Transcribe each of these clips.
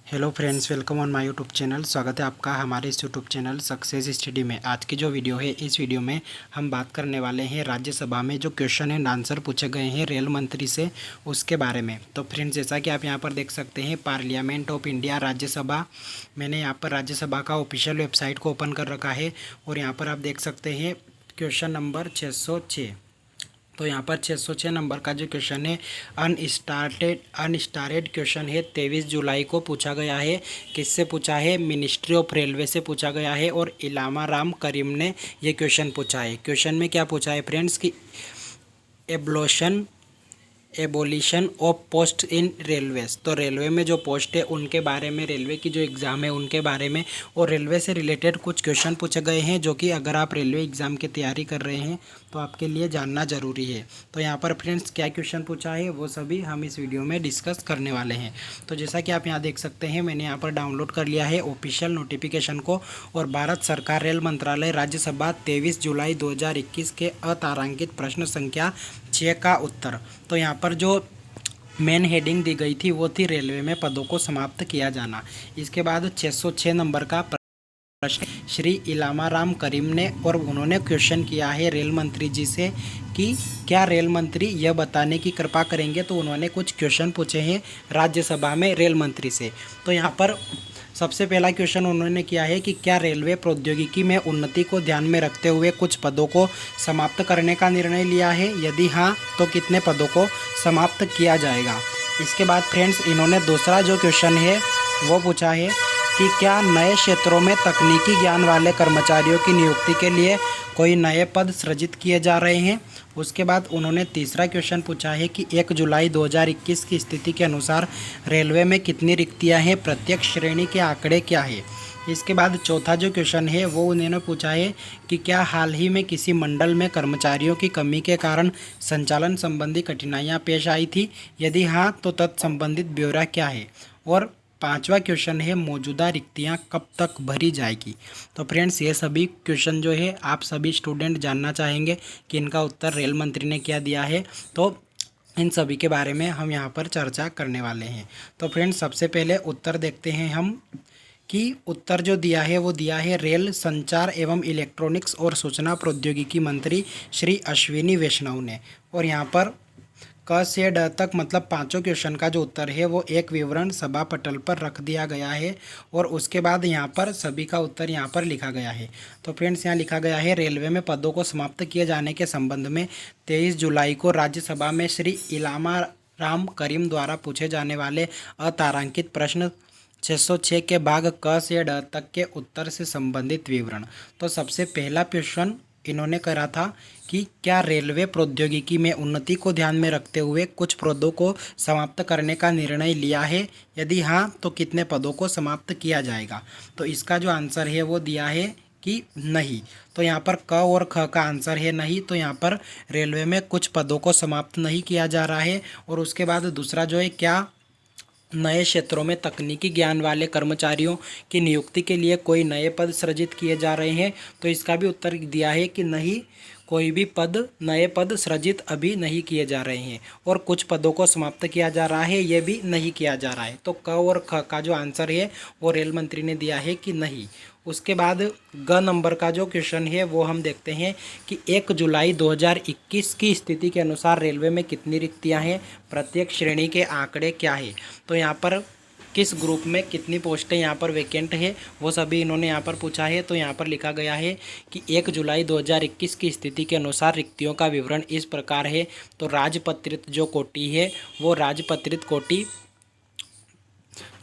Hello friends, welcome on my YouTube channel. स्वागत है आपका हमारे इस यूट्यूब चैनल सक्सेस स्टडी में। आज की जो वीडियो है, इस वीडियो में हम बात करने वाले हैं राज्यसभा में जो क्वेश्चन एंड आंसर पूछे गए हैं रेल मंत्री से, उसके बारे में। तो फ्रेंड्स, जैसा कि आप यहां पर देख सकते हैं, पार्लियामेंट ऑफ इंडिया राज्यसभा, मैंने यहाँ पर राज्यसभा का ऑफिशियल वेबसाइट को ओपन कर रखा है और यहाँ पर आप देख सकते हैं क्वेश्चन नंबर 606। तो यहाँ पर 606 नंबर का जो क्वेश्चन है अनस्टार्टेड क्वेश्चन है, 23 जुलाई को पूछा गया है। किससे पूछा है? मिनिस्ट्री ऑफ रेलवे से पूछा गया है और इलामा राम करीम ने ये क्वेश्चन पूछा है। क्वेश्चन में क्या पूछा है फ्रेंड्स कि abolition of post in railways, तो रेलवे में जो पोस्ट है उनके बारे में, रेलवे की जो एग्ज़ाम है उनके बारे में और रेलवे से रिलेटेड कुछ क्वेश्चन पूछे गए हैं जो कि अगर आप रेलवे एग्ज़ाम की तैयारी कर रहे हैं तो आपके लिए जानना ज़रूरी है। तो यहाँ पर फ्रेंड्स क्या क्वेश्चन पूछा है वो सभी हम इस वीडियो में डिस्कस करने वाले हैं। तो जैसा कि आप यहाँ देख सकते हैं, मैंने यहाँ पर डाउनलोड कर लिया है ऑफिशियल नोटिफिकेशन को और भारत सरकार रेल मंत्रालय राज्यसभा 23 जुलाई 2021 के अतारांकित प्रश्न संख्या 6 का उत्तर। तो यहाँ पर जो मेन हेडिंग दी गई थी वो थी रेलवे में पदों को समाप्त किया जाना। इसके बाद 606 नंबर का प्रश्न श्री इलामा राम करीम ने, और उन्होंने क्वेश्चन किया है रेल मंत्री जी से कि क्या रेल मंत्री यह बताने की कृपा करेंगे। तो उन्होंने कुछ क्वेश्चन पूछे हैं राज्यसभा में रेल मंत्री से। तो यहाँ पर सबसे पहला क्वेश्चन उन्होंने किया है कि क्या रेलवे प्रौद्योगिकी में उन्नति को ध्यान में रखते हुए कुछ पदों को समाप्त करने का निर्णय लिया है? यदि हाँ, तो कितने पदों को समाप्त किया जाएगा। इसके बाद फ्रेंड्स, इन्होंने दूसरा जो क्वेश्चन है वो पूछा है कि क्या नए क्षेत्रों में तकनीकी ज्ञान वाले कर्मचारियों की नियुक्ति के लिए कोई नए पद सृजित किए जा रहे हैं। उसके बाद उन्होंने तीसरा क्वेश्चन पूछा है कि 1 जुलाई 2021 की स्थिति के अनुसार रेलवे में कितनी रिक्तियां हैं, प्रत्येक श्रेणी के आंकड़े क्या है। इसके बाद चौथा जो क्वेश्चन है वो उन्होंने पूछा है कि क्या हाल ही में किसी मंडल में कर्मचारियों की कमी के कारण संचालन संबंधी कठिनाइयाँ पेश आई थी, यदि हाँ तो तत्संबंधित ब्यौरा क्या है। और पांचवा क्वेश्चन है मौजूदा रिक्तियां कब तक भरी जाएगी। तो फ्रेंड्स, ये सभी क्वेश्चन जो है आप सभी स्टूडेंट जानना चाहेंगे कि इनका उत्तर रेल मंत्री ने क्या दिया है। तो इन सभी के बारे में हम यहाँ पर चर्चा करने वाले हैं। तो फ्रेंड्स, सबसे पहले उत्तर देखते हैं हम कि उत्तर जो दिया है वो दिया है रेल संचार एवं इलेक्ट्रॉनिक्स और सूचना प्रौद्योगिकी मंत्री श्री अश्विनी वैष्णव ने। और यहाँ पर क से ड तक मतलब पांचों क्वेश्चन का जो उत्तर है वो एक विवरण सभा पटल पर रख दिया गया है और उसके बाद यहाँ पर सभी का उत्तर यहाँ पर लिखा गया है। तो फ्रेंड्स, यहाँ लिखा गया है रेलवे में पदों को समाप्त किए जाने के संबंध में 23 जुलाई को राज्यसभा में श्री इलामा राम करीम द्वारा पूछे जाने वाले अतारांकित प्रश्न 606 के भाग क से ड तक के उत्तर से संबंधित विवरण। तो सबसे पहला क्वेश्चन इन्होंने करा था कि क्या रेलवे प्रौद्योगिकी में उन्नति को ध्यान में रखते हुए कुछ पदों को समाप्त करने का निर्णय लिया है, यदि हाँ तो कितने पदों को समाप्त किया जाएगा। तो इसका जो आंसर है वो दिया है कि नहीं। तो यहाँ पर क और ख का आंसर है नहीं। तो यहाँ पर रेलवे में कुछ पदों को समाप्त नहीं किया जा रहा है। और उसके बाद दूसरा जो है, क्या नए क्षेत्रों में तकनीकी ज्ञान वाले कर्मचारियों की नियुक्ति के लिए कोई नए पद सृजित किए जा रहे हैं। तो इसका भी उत्तर दिया है कि नहीं, कोई भी नए पद सृजित अभी नहीं किए जा रहे हैं। और कुछ पदों को समाप्त किया जा रहा है, ये भी नहीं किया जा रहा है। तो क और ख का जो आंसर है वो रेल मंत्री ने दिया है कि नहीं। उसके बाद ग नंबर का जो क्वेश्चन है वो हम देखते हैं कि 1 जुलाई 2021 की स्थिति के अनुसार रेलवे में कितनी रिक्तियां हैं, प्रत्येक श्रेणी के आंकड़े क्या है। तो यहाँ पर किस ग्रुप में कितनी पोस्टें यहाँ पर वैकेंट है वो सभी इन्होंने यहाँ पर पूछा है। तो यहाँ पर लिखा गया है कि 1 जुलाई 2021 की स्थिति के अनुसार रिक्तियों का विवरण इस प्रकार है। तो राजपत्रित जो कोटि है वो राजपत्रित कोटि,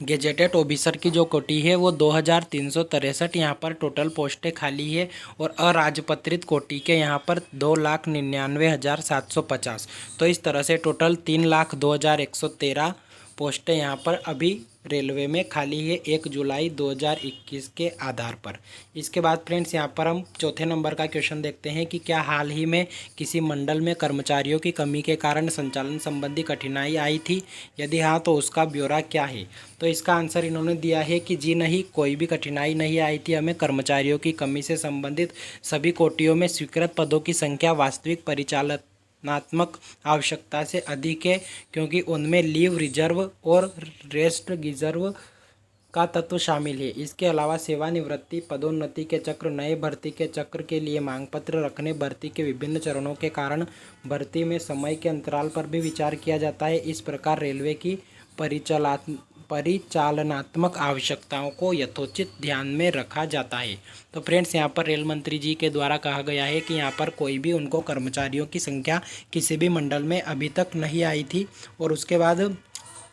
गेजेटेड ऑफिसर की जो कोटि है वो 2363 यहाँ पर टोटल पोस्टें खाली है। और अराजपत्रित कोटि के यहाँ पर 2,99,750। तो इस तरह से टोटल 3,02,113 पोस्टें यहाँ पर अभी रेलवे में खाली है 1 जुलाई 2021 के आधार पर। इसके बाद फ्रेंड्स, यहाँ पर हम चौथे नंबर का क्वेश्चन देखते हैं कि क्या हाल ही में किसी मंडल में कर्मचारियों की कमी के कारण संचालन संबंधी कठिनाई आई थी, यदि हाँ तो उसका ब्यौरा क्या है। तो इसका आंसर इन्होंने दिया है कि जी नहीं, कोई भी कठिनाई नहीं आई थी हमें। कर्मचारियों की कमी से संबंधित सभी कोटियों में स्वीकृत पदों की संख्या वास्तविक परिचालनात्मक आवश्यकता से अधिक है, क्योंकि उनमें लीव रिजर्व और रेस्ट रिजर्व का तत्व शामिल है। इसके अलावा सेवानिवृत्ति, पदोन्नति के चक्र, नए भर्ती के चक्र के लिए मांग पत्र रखने, भर्ती के विभिन्न चरणों के कारण भर्ती में समय के अंतराल पर भी विचार किया जाता है। इस प्रकार रेलवे की परिचालनात्मक आवश्यकताओं को यथोचित ध्यान में रखा जाता है। तो फ्रेंड्स, यहाँ पर रेल मंत्री जी के द्वारा कहा गया है कि यहाँ पर कोई भी उनको कर्मचारियों की संख्या किसी भी मंडल में अभी तक नहीं आई थी। और उसके बाद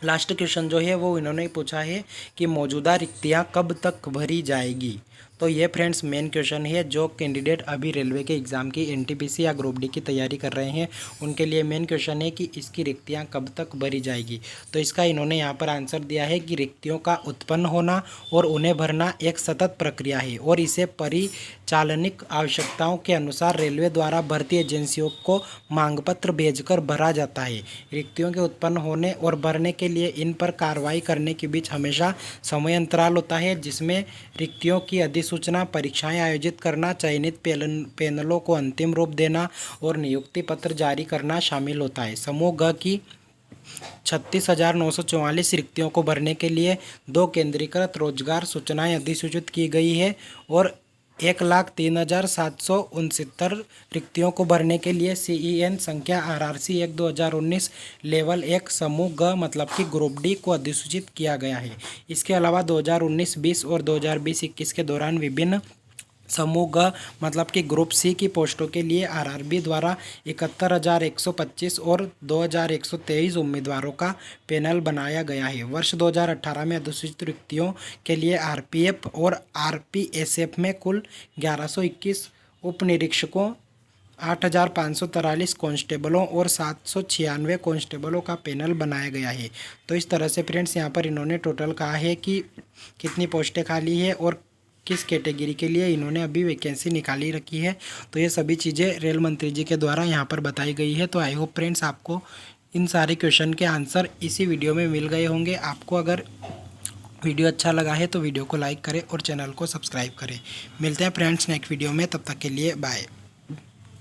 लास्ट क्वेश्चन जो है वो इन्होंने पूछा है कि मौजूदा रिक्तियाँ कब तक भरी जाएगी। तो ये फ्रेंड्स मेन क्वेश्चन है जो कैंडिडेट अभी रेलवे के एग्ज़ाम की एनटीपीसी या ग्रुप डी की तैयारी कर रहे हैं उनके लिए मेन क्वेश्चन है कि इसकी रिक्तियां कब तक भरी जाएगी। तो इसका इन्होंने यहाँ पर आंसर दिया है कि रिक्तियों का उत्पन्न होना और उन्हें भरना एक सतत प्रक्रिया है और इसे परिचालनिक आवश्यकताओं के अनुसार रेलवे द्वारा भर्ती एजेंसियों को मांग पत्र भेजकर भरा जाता है। रिक्तियों के उत्पन्न होने और भरने के लिए इन पर कार्रवाई करने के बीच हमेशा समय अंतराल होता है, जिसमें रिक्तियों की अधिसूचना, परीक्षाएं आयोजित करना, चयनित पैनलों को अंतिम रूप देना और नियुक्ति पत्र जारी करना शामिल होता है। समूह ग की 36,944 रिक्तियों को भरने के लिए 2 केंद्रीकृत रोजगार सूचनाएं अधिसूचित की गई है और 1,03,769 रिक्तियों को भरने के लिए CEN संख्या RRC 1/2019 लेवल 1 समूह ग मतलब कि ग्रुप डी को अधिसूचित किया गया है। इसके अलावा 2019-20 और 2020-21 के दौरान विभिन्न समूह ग मतलब कि ग्रुप सी की पोस्टों के लिए RRB द्वारा 71,125 और 2,123 उम्मीदवारों का पैनल बनाया गया है। वर्ष 2018 में अधिसूचित रिक्तियों के लिए RPF और RPSF में कुल 1121 उप निरीक्षकों, 8,543 कांस्टेबलों और 796 कांस्टेबलों का पैनल बनाया गया है। तो इस तरह से फ्रेंड्स यहाँ पर इन्होंने टोटल कहा है कि कितनी पोस्टें खाली है और किस कैटेगरी के लिए इन्होंने अभी वैकेंसी निकाली रखी है। तो ये सभी चीज़ें रेल मंत्री जी के द्वारा यहाँ पर बताई गई है। तो आई होप फ्रेंड्स आपको इन सारे क्वेश्चन के आंसर इसी वीडियो में मिल गए होंगे। आपको अगर वीडियो अच्छा लगा है तो वीडियो को लाइक करें और चैनल को सब्सक्राइब करें। मिलते हैं फ्रेंड्स नेक्स्ट वीडियो में, तब तक के लिए बाय।